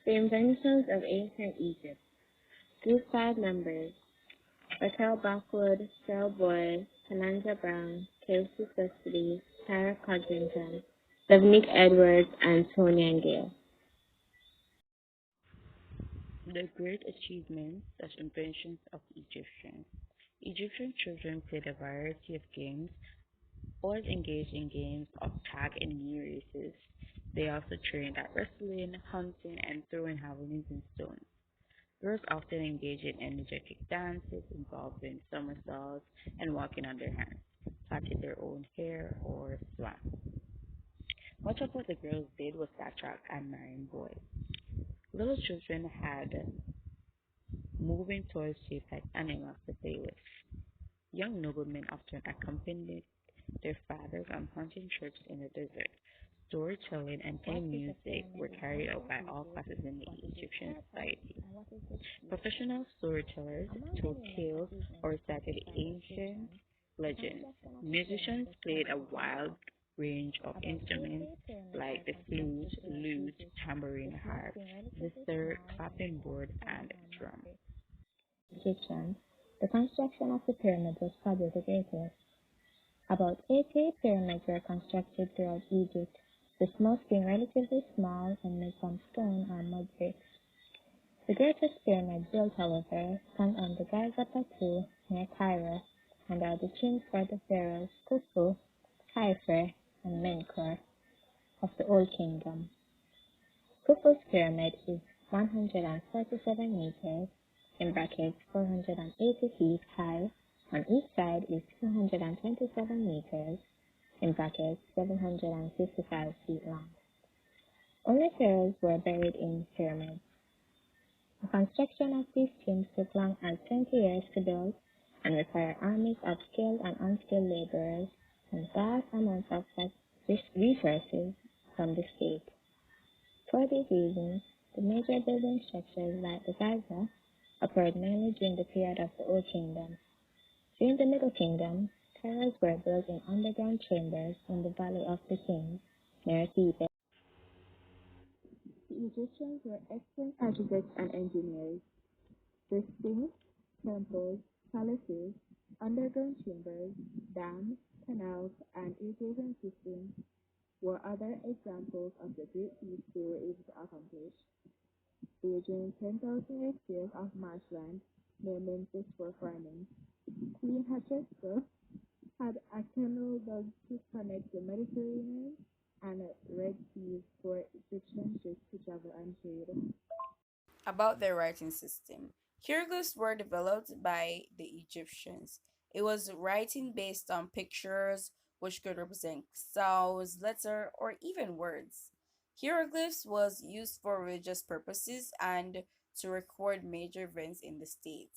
The inventions of ancient Egypt. These five members: Raquel Blackwood, Cheryl Boyd, Kananja Brown, Kelsey Custody, Tara Codrington, Dominique Edwards, and Sonia Gale. The great achievements as inventions of Egyptians. Egyptian children played a variety of games, always engaged in games of tag and knee races. They also trained at wrestling, hunting, and throwing javelins and stones. Girls often engage in energetic dances involving somersaults and walking on their hands, plaiting their own hair or swam. Much of what the girls did was attract and marrying boys. Little children had moving toys shaped like animals to play with. Young noblemen often accompanied their fathers on hunting trips in the desert. Storytelling and playing music were carried out by all classes in the Egyptian society. Professional storytellers told tales or recited ancient legends. Musicians played a wide range of instruments like the flute, lute, tambourine, harp, zither, clapping board, and drum. Egyptians. The construction of the pyramid was probably the greatest. About 80 pyramids were constructed throughout Egypt, with most being relatively small and made from stone or mud bricks. The greatest pyramid built, however, stands on the Giza Plateau near Cairo, and are the tombs for the pharaohs Khufu, Khafre, and Menkaure of the Old Kingdom. Khufu's pyramid is 147 meters in brackets 480 feet high. On each side is 227 meters in brackets 755 feet long. Only pharaohs were buried in pyramids. The construction of these tombs took long as 20 years to build and required armies of skilled and unskilled laborers and vast amounts of resources from the state. For these reasons, the major building structures like the Giza occurred mainly during the period of the Old Kingdom. During the Middle Kingdom, pharaohs were built in underground chambers in the Valley of the Kings near Thebes. The Egyptians were excellent architects and engineers. Their sphinx, temples, palaces, underground chambers, dams, canals, and irrigation systems were other examples of the great feats they were able to accomplish. They drained 10,000 hectares of marshland near Memphis for farming. Queen Hatshepsut had a canal dug to connect the Mediterranean and Red Sea for Egyptian ships to travel and trade. About their writing system. Hieroglyphs were developed by the Egyptians. It was writing based on pictures, which could represent sounds, letter, or even words. Hieroglyphs was used for religious purposes and to record major events in the state.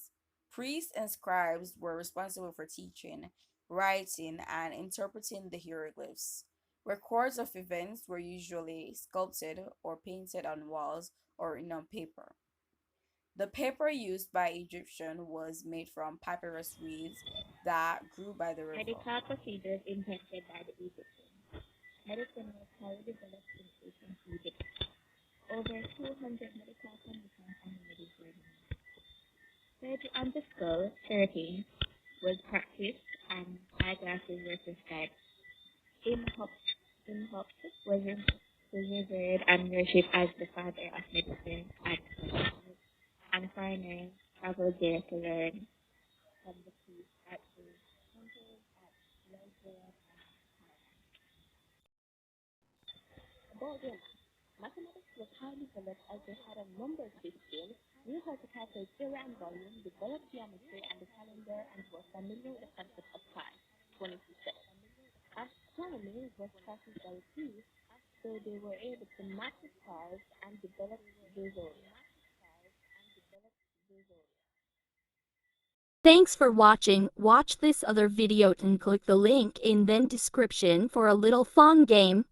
Priests and scribes were responsible for teaching, writing, and interpreting the hieroglyphs. Records of events were usually sculpted or painted on walls or on paper. The paper used by Egyptian was made from papyrus reeds that grew by the river. Medical procedures invented by the Egyptians. Medicine was highly developed in ancient Egypt. Over 200 medical conditions and remedies were known. Surgery on the skull, therapy, was practiced and eyeglasses were prescribed. Imhotep was revered and worshipped as the father of medicine and foreigners traveled there to learn from the priests at the temples at Lesbos and about their mathematics was highly developed as they had a number system, knew how to calculate area and volume, developed geometry and the calendar, and were familiar with the concept of time, 22 steps. Astronomy was practiced by the priests, so they were able to map the stars and develop the zodiac. Thanks for watching. Watch this other video and click the link in the description for a little fun game.